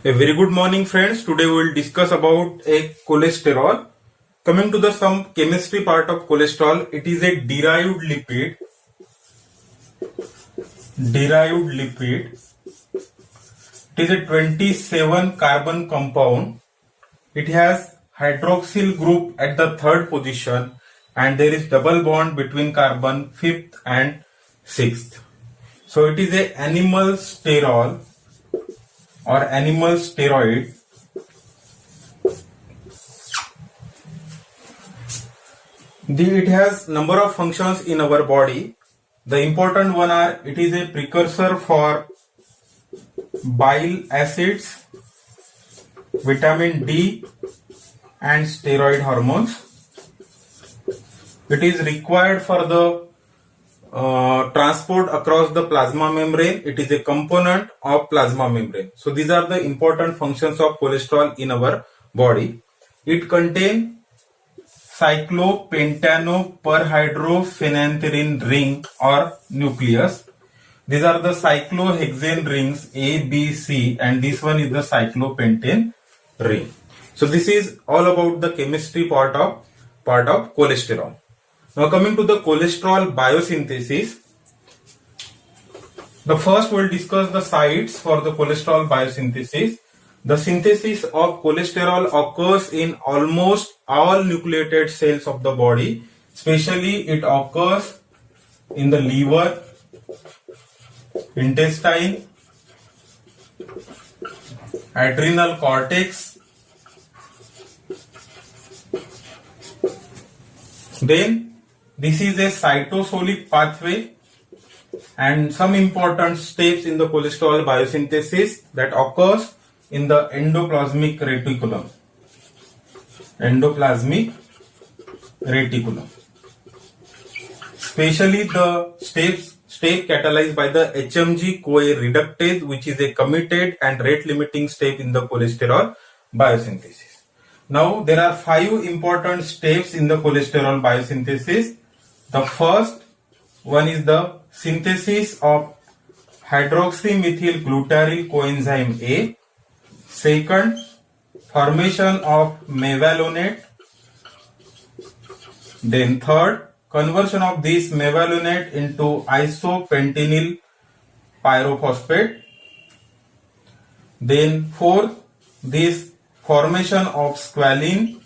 A very good morning, friends. Today we will discuss about a cholesterol. Coming to the some chemistry part of cholesterol, it is a derived lipid. It is a 27 carbon compound. It has hydroxyl group at the third position, and there is double bond between carbon fifth and sixth. So it is a animal sterol or animal steroid. It has number of functions in our body. The important one are it is a precursor for bile acids, vitamin D and steroid hormones. It is required for the transport across the plasma membrane. It is a component of plasma membrane. So these are the important functions of cholesterol in our body. It contains cyclopentanoperhydrophenanthrin ring or nucleus. These are the cyclohexane rings A, B, C, and this one is the cyclopentane ring. So this is all about the chemistry part of cholesterol. Now coming to the cholesterol biosynthesis. The first we'll discuss the sites for the cholesterol biosynthesis. The synthesis of cholesterol occurs in almost all nucleated cells of the body. Especially it occurs in the liver, intestine, adrenal cortex. Then this is a cytosolic pathway, and some important steps in the cholesterol biosynthesis that occurs in the endoplasmic reticulum. Especially the step catalyzed by the HMG-CoA reductase, which is a committed and rate limiting step in the cholesterol biosynthesis. Now there are 5 important steps in the cholesterol biosynthesis. The first one is the synthesis of hydroxymethyl glutaryl coenzyme A. Second, formation of mevalonate. Then third, conversion of this mevalonate into isopentenyl pyrophosphate. Then fourth, this formation of squalene,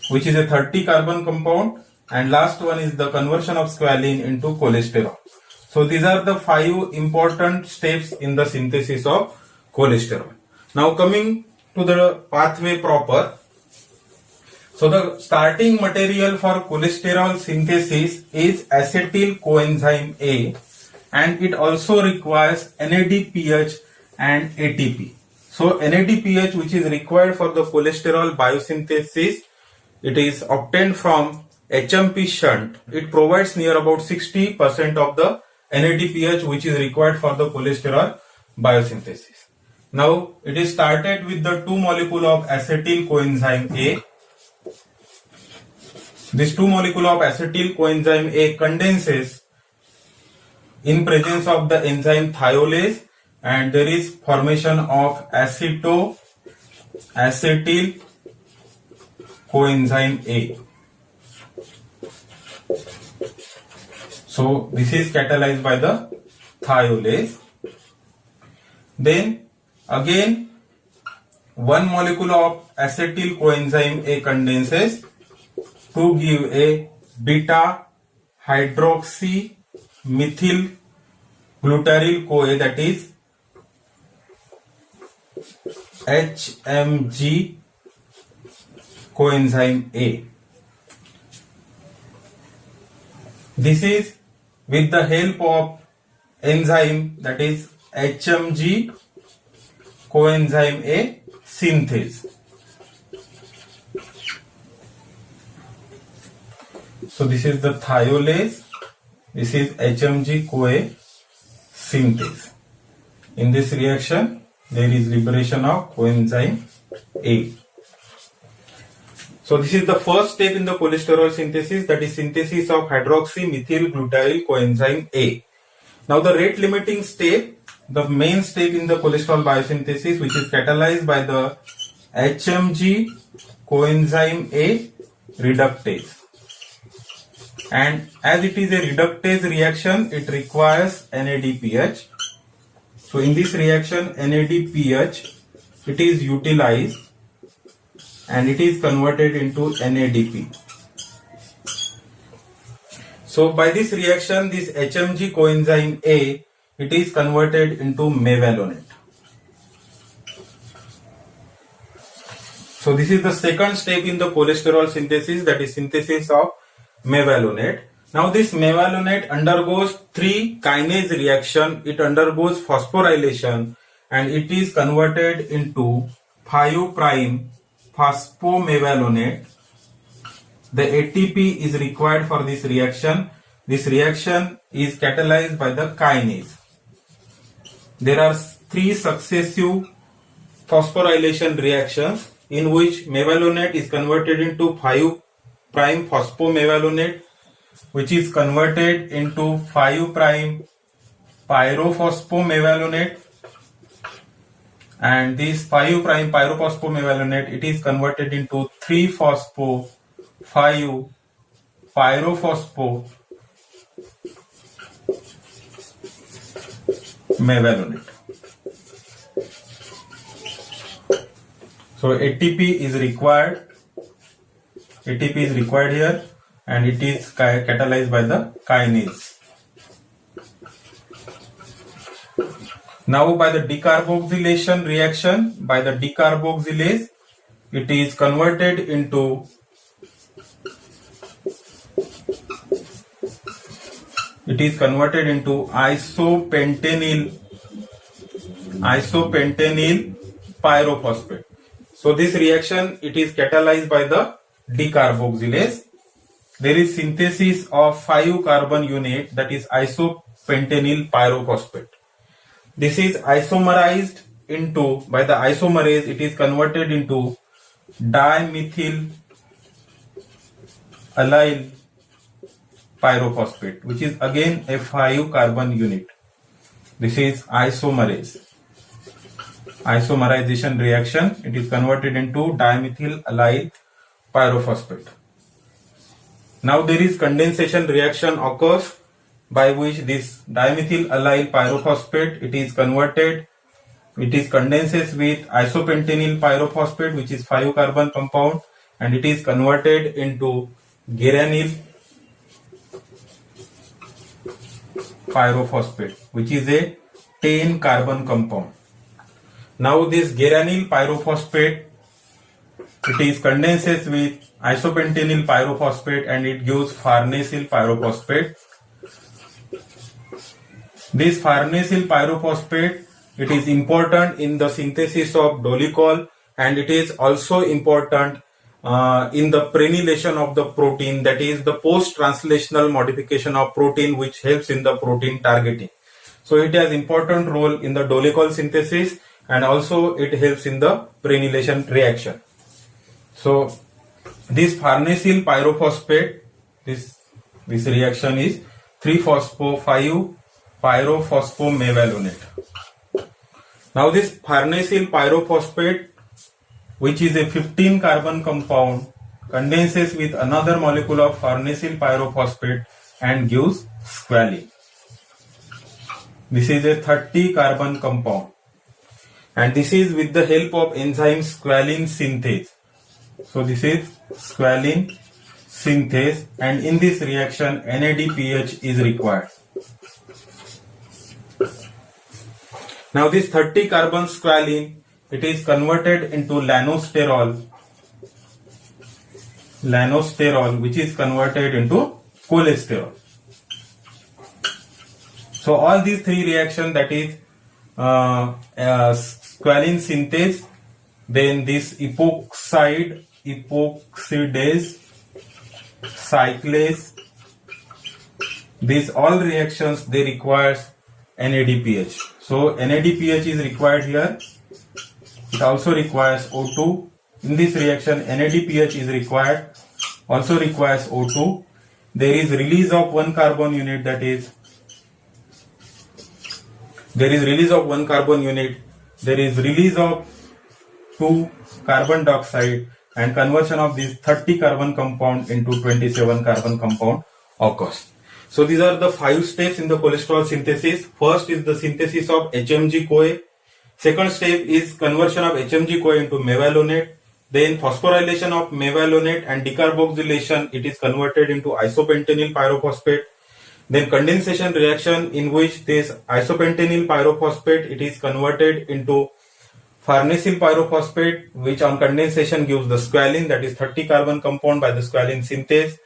which is a 30 carbon compound. And last one is the conversion of squalene into cholesterol. So these are the 5 important steps in the synthesis of cholesterol. Now coming to the pathway proper. So the starting material for cholesterol synthesis is acetyl coenzyme A, and it also requires NADPH and ATP. So NADPH, which is required for the cholesterol biosynthesis, it is obtained from HMP shunt. It provides near about 60% of the NADPH which is required for the cholesterol biosynthesis. Now it is started with the 2 molecule of acetyl coenzyme A. This 2 molecule of acetyl coenzyme A condenses in presence of the enzyme thiolase, and there is formation of acetyl coenzyme A. So this is catalyzed by the thiolase. Then again 1 molecule of acetyl coenzyme A condenses to give a beta hydroxy methyl glutaryl CoA, that is HMG coenzyme A. This is with the help of enzyme, that is HMG coenzyme A synthase. So this is the thiolase, this is HMG CoA synthase. In this reaction there is liberation of coenzyme A. So this is the first step in the cholesterol synthesis, that is synthesis of hydroxymethyl glutaryl coenzyme A. Now the rate limiting step the main step in the cholesterol biosynthesis, which is catalyzed by the HMG coenzyme A reductase. And as it is a reductase reaction, it requires NADPH. So in this reaction, NADPH, it is utilized and it is converted into NADP. So by this reaction, this HMG coenzyme A, it is converted into mevalonate. So this is the second step in the cholesterol synthesis, that is synthesis of mevalonate. Now this mevalonate undergoes 3 kinase reaction. It undergoes phosphorylation and it is converted into 5' phosphomevalonate. The ATP is required for this reaction. This reaction is catalyzed by the kinase. There are 3 successive phosphorylation reactions in which mevalonate is converted into 5' phosphomevalonate, which is converted into 5' pyrophosphomevalonate, and this 5' pyrophosphomevalonate, it is converted into 3-phospho-5 pyrophosphomevalonate. So ATP is required. ATP is required here, and it is catalyzed by the kinase. Now by the decarboxylation reaction, by the decarboxylase, it is converted into isopentenyl pyrophosphate. So this reaction, it is catalyzed by the decarboxylase. There is synthesis of 5 carbon unit, that is isopentenyl pyrophosphate. This is isomerized into, by the isomerase, it is converted into dimethyl allyl pyrophosphate, which is again a 5 carbon unit. This is isomerase. Isomerization reaction, it is converted into dimethyl allyl pyrophosphate. Now there is condensation reaction occurs, by which this dimethyl allyl pyrophosphate, it is condenses with isopentenyl pyrophosphate, which is 5 carbon compound, and it is converted into geranyl pyrophosphate, which is a 10 carbon compound. Now this geranyl pyrophosphate, it is condenses with isopentenyl pyrophosphate and it gives farnesyl pyrophosphate. This farnesyl pyrophosphate, it is important in the synthesis of dolicol, and it is also important in the prenylation of the protein, that is the post-translational modification of protein, which helps in the protein targeting. So it has important role in the dolicol synthesis, and also it helps in the prenylation reaction. So this farnesyl pyrophosphate, this reaction is 3-phospho-5 pyrophosphomevalonate. Now this farnesyl pyrophosphate, which is a 15 carbon compound, condenses with another molecule of farnesyl pyrophosphate and gives squalene. This is a 30 carbon compound, and this is with the help of enzyme squalene synthase. So this is squalene synthase, and in this reaction NADPH is required. Now this 30 carbon squalene, it is converted into lanosterol, which is converted into cholesterol. So all these 3 reactions, that is squalene synthase, then this epoxidase, cyclase, these all reactions, they require NADPH. So NADPH is required here. It also requires O2. In this reaction NADPH is required, also requires O2. There is release of 1 carbon unit, that is there is release of 1 carbon unit, there is release of 2 carbon dioxide, and conversion of this 30 carbon compound into 27 carbon compound occurs. So these are the 5 steps in the cholesterol synthesis. First is the synthesis of HMG-CoA. Second step is conversion of HMG-CoA into mevalonate. Then phosphorylation of mevalonate and decarboxylation, it is converted into isopentenyl pyrophosphate. Then condensation reaction, in which this isopentenyl pyrophosphate, it is converted into farnesyl pyrophosphate, which on condensation gives the squalene, that is 30 carbon compound by the squalene synthase.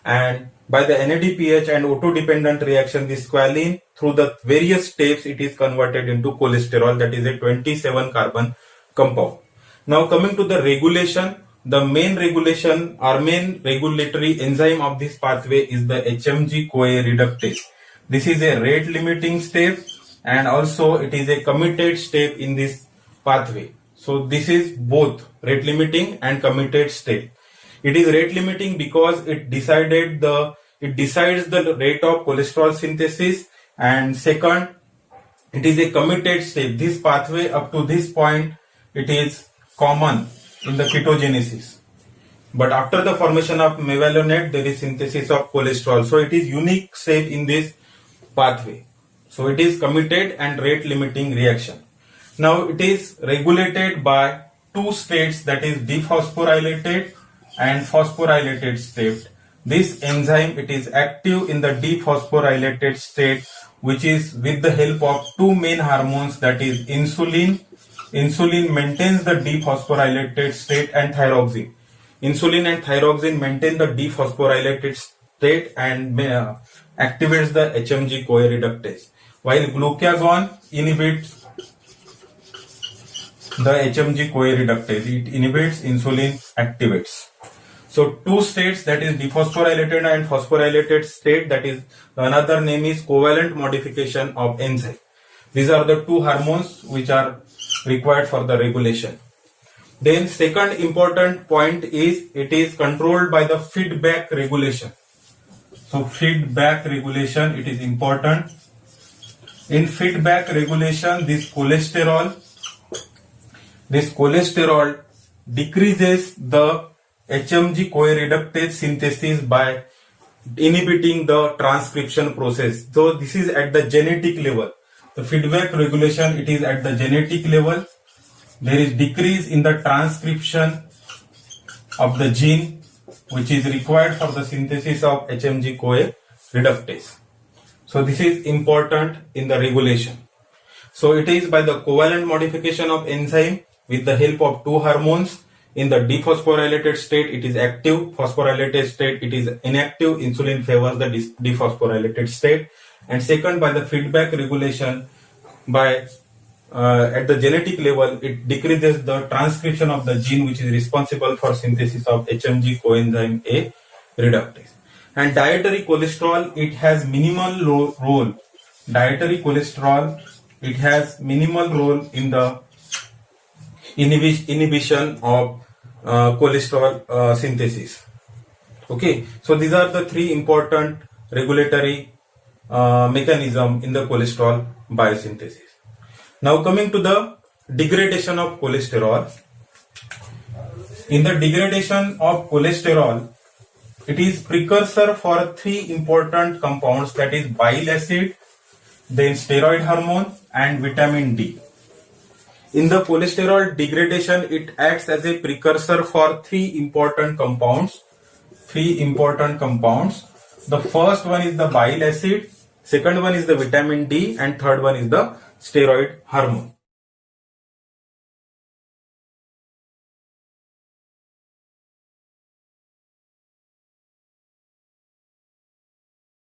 And by the NADPH and O2 dependent reaction, this squalene, through the various steps, it is converted into cholesterol, that is a 27 carbon compound. Now coming to the regulation, the main regulation or main regulatory enzyme of this pathway is the HMG-CoA reductase. This is a rate limiting step and also it is a committed step in this pathway. So this is both rate limiting and committed step. It is rate limiting because it decides the rate of cholesterol synthesis, and second, it is a committed step. This pathway up to this point, it is common in the ketogenesis. But after the formation of mevalonate, there is synthesis of cholesterol. So it is unique step in this pathway. So it is committed and rate limiting reaction. Now it is regulated by 2 states, that is dephosphorylated and phosphorylated state. This enzyme, it is active in the dephosphorylated state, which is with the help of 2 main hormones, that is insulin. Insulin maintains the dephosphorylated state, and thyroxine. Insulin and thyroxine maintain the dephosphorylated state and activates the HMG-CoA reductase, while glucagon inhibits the HMG-CoA reductase. It inhibits, insulin activates. So 2 states, that is dephosphorylated and phosphorylated state, that is another name is covalent modification of enzyme. These are the 2 hormones which are required for the regulation. Then second important point is it is controlled by the feedback regulation. So feedback regulation, it is important. In feedback regulation, this cholesterol decreases the HMG-CoA reductase synthesis by inhibiting the transcription process. So this is at the genetic level. The feedback regulation, it is at the genetic level. There is decrease in the transcription of the gene which is required for the synthesis of HMG-CoA reductase. So this is important in the regulation. So it is by the covalent modification of enzyme with the help of 2 hormones. In the dephosphorylated state, it is active. Phosphorylated state, it is inactive. Insulin favors the dephosphorylated state. And second, by the feedback regulation, by at the genetic level, it decreases the transcription of the gene which is responsible for synthesis of HMG coenzyme A reductase. And dietary cholesterol, it has minimal role. Dietary cholesterol, it has minimal role in the inhibition of cholesterol synthesis. Okay, so these are the 3 important regulatory mechanism in the cholesterol biosynthesis. Now coming to the degradation of cholesterol. In the degradation of cholesterol, it is precursor for 3 important compounds, that is bile acid, then steroid hormone and vitamin D. In the cholesterol degradation, it acts as a precursor for 3 important compounds. The first one is the bile acid, second one is the vitamin D, and third one is the steroid hormone.